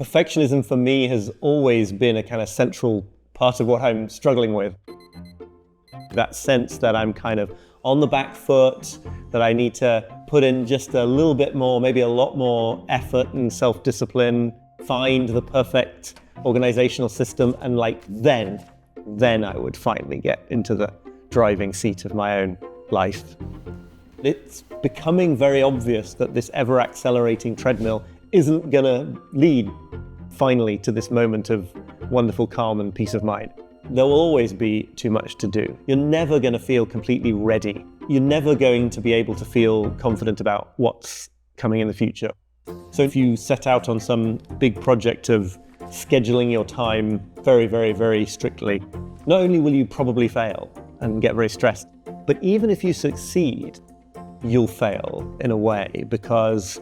Perfectionism for me has always been a kind of central part of what I'm struggling with. That sense that I'm kind of on the back foot, that I need to put in just a little bit more, maybe a lot more effort and self-discipline, find the perfect organizational system, and then I would finally get into the driving seat of my own life. It's becoming very obvious that this ever-accelerating treadmill isn't gonna lead finally to this moment of wonderful calm and peace of mind. There will always be too much to do. You're never gonna feel completely ready. You're never going to be able to feel confident about what's coming in the future. So if you set out on some big project of scheduling your time very, very, very strictly, not only will you probably fail and get very stressed, but even if you succeed, you'll fail in a way because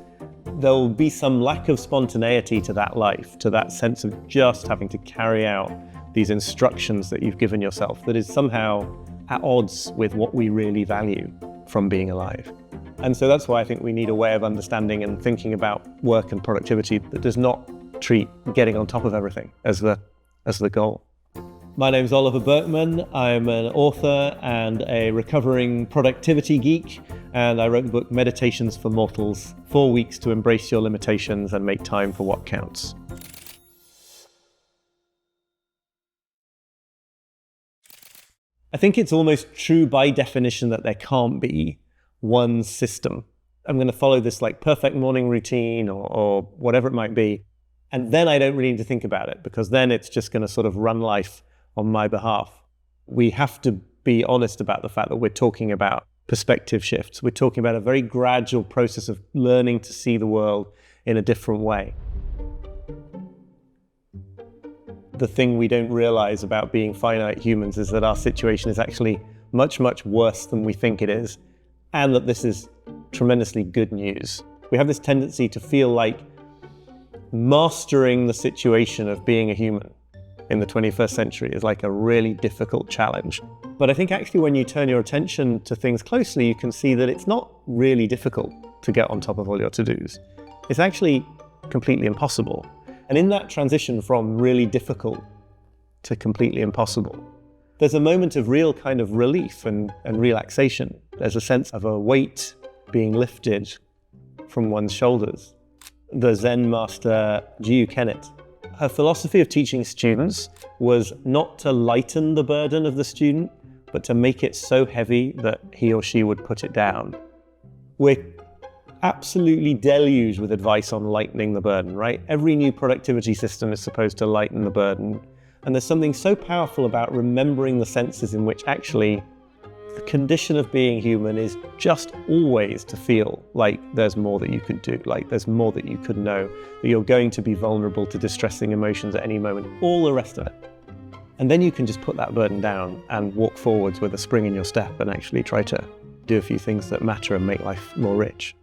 there'll be some lack of spontaneity to that life, to that sense of just having to carry out these instructions that you've given yourself that is somehow at odds with what we really value from being alive. And so that's why I think we need a way of understanding and thinking about work and productivity that does not treat getting on top of everything as the goal. My name's Oliver Burkeman. I'm an author and a recovering productivity geek, and I wrote the book Meditations for Mortals, 4 weeks to embrace your limitations and make time for what counts. I think it's almost true by definition that there can't be one system. I'm going to follow this perfect morning routine or whatever it might be, and then I don't really need to think about it because then it's just going to sort of run life on my behalf. We have to be honest about the fact that we're talking about perspective shifts. We're talking about a very gradual process of learning to see the world in a different way. The thing we don't realize about being finite humans is that our situation is actually much, much worse than we think it is, and that this is tremendously good news. We have this tendency to feel like mastering the situation of being a human in the 21st century is like a really difficult challenge. But I think actually when you turn your attention to things closely, you can see that it's not really difficult to get on top of all your to-dos. It's actually completely impossible. And in that transition from really difficult to completely impossible, there's a moment of real kind of relief and relaxation. There's a sense of a weight being lifted from one's shoulders. The Zen master, Jiyu Kennet, her philosophy of teaching students was not to lighten the burden of the student, but to make it so heavy that he or she would put it down. We're absolutely deluged with advice on lightening the burden, right? Every new productivity system is supposed to lighten the burden. And there's something so powerful about remembering the senses in which actually the condition of being human is just always to feel like there's more that you could do, like there's more that you could know, that you're going to be vulnerable to distressing emotions at any moment, all the rest of it. And then you can just put that burden down and walk forwards with a spring in your step and actually try to do a few things that matter and make life more rich.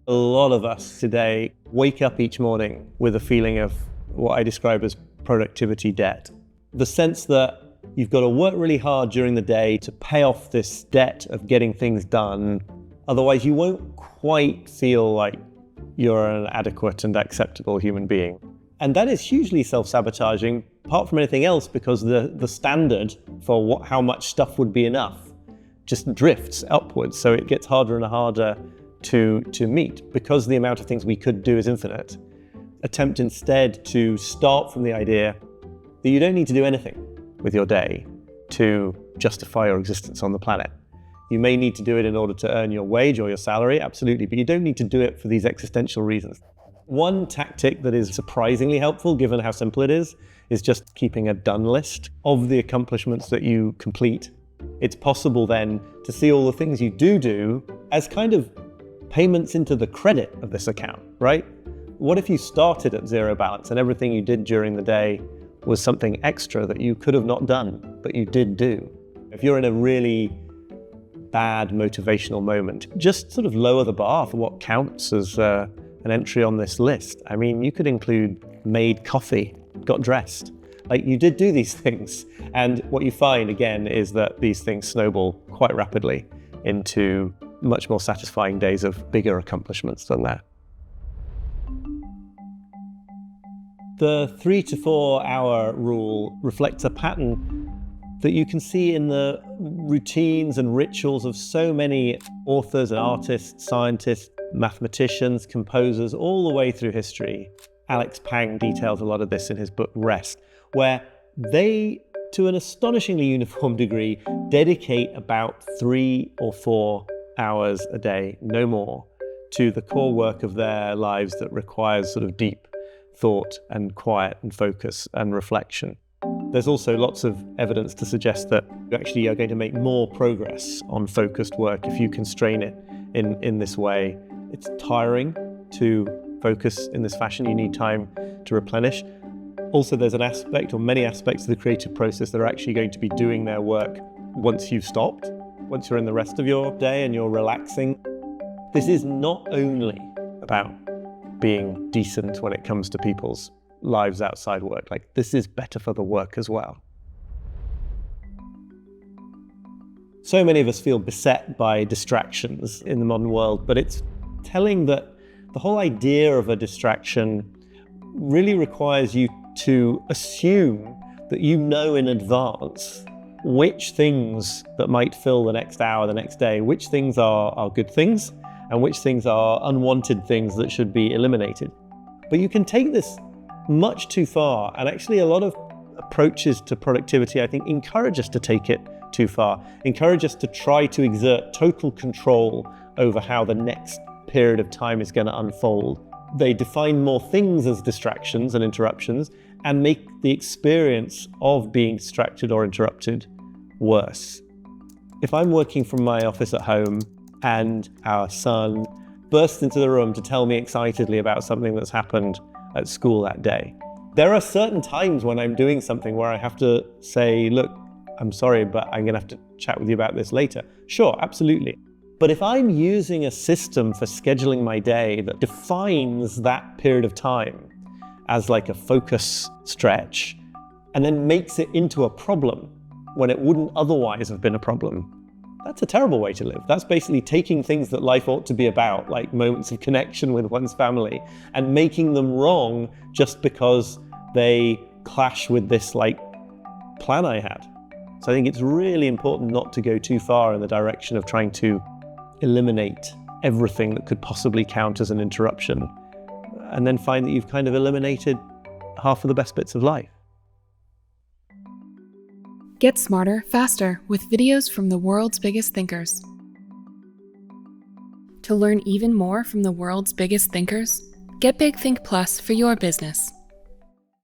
A lot of us today wake up each morning with a feeling of what I describe as productivity debt. The sense that you've got to work really hard during the day to pay off this debt of getting things done. Otherwise, you won't quite feel like you're an adequate and acceptable human being. And that is hugely self-sabotaging, apart from anything else, because the standard for how much stuff would be enough just drifts upwards. So it gets harder and harder to meet because the amount of things we could do is infinite. Attempt instead to start from the idea that you don't need to do anything with your day to justify your existence on the planet. You may need to do it in order to earn your wage or your salary, absolutely, but you don't need to do it for these existential reasons. One tactic that is surprisingly helpful, given how simple it is just keeping a done list of the accomplishments that you complete. It's possible then to see all the things you do as kind of payments into the credit of this account, right? What if you started at zero balance and everything you did during the day was something extra that you could have not done, but you did do? If you're in a really bad motivational moment, just sort of lower the bar for what counts as an entry on this list. I mean, you could include made coffee, got dressed. Like, you did do these things. And what you find, again, is that these things snowball quite rapidly into much more satisfying days of bigger accomplishments than that. The 3 to 4 hour rule reflects a pattern that you can see in the routines and rituals of so many authors and artists, scientists, mathematicians, composers, all the way through history. Alex Pang details a lot of this in his book Rest, where they, to an astonishingly uniform degree, dedicate about 3 or 4 hours a day, no more, to the core work of their lives that requires sort of deep thought and quiet and focus and reflection. There's also lots of evidence to suggest that you actually are going to make more progress on focused work if you constrain it in this way. It's tiring to focus in this fashion. You need time to replenish. Also, there's an aspect or many aspects of the creative process that are actually going to be doing their work once you've stopped, once you're in the rest of your day and you're relaxing. This is not only about being decent when it comes to people's lives outside work. Like, this is better for the work as well. So many of us feel beset by distractions in the modern world, but it's telling that the whole idea of a distraction really requires you to assume that you know in advance which things that might fill the next hour, the next day, which things are good things and which things are unwanted things that should be eliminated. But you can take this much too far, and actually a lot of approaches to productivity, I think, encourage us to take it too far, encourage us to try to exert total control over how the next period of time is going to unfold. They define more things as distractions and interruptions and make the experience of being distracted or interrupted worse. If I'm working from my office at home and our son bursts into the room to tell me excitedly about something that's happened at school that day, there are certain times when I'm doing something where I have to say, look, I'm sorry, but I'm going to have to chat with you about this later. Sure, absolutely. But if I'm using a system for scheduling my day that defines that period of time as like a focus stretch and then makes it into a problem when it wouldn't otherwise have been a problem, that's a terrible way to live. That's basically taking things that life ought to be about, like moments of connection with one's family, and making them wrong just because they clash with this like plan I had. So I think it's really important not to go too far in the direction of trying to eliminate everything that could possibly count as an interruption, and then find that you've kind of eliminated half of the best bits of life. Get smarter, faster with videos from the world's biggest thinkers. To learn even more from the world's biggest thinkers, get Big Think Plus for your business.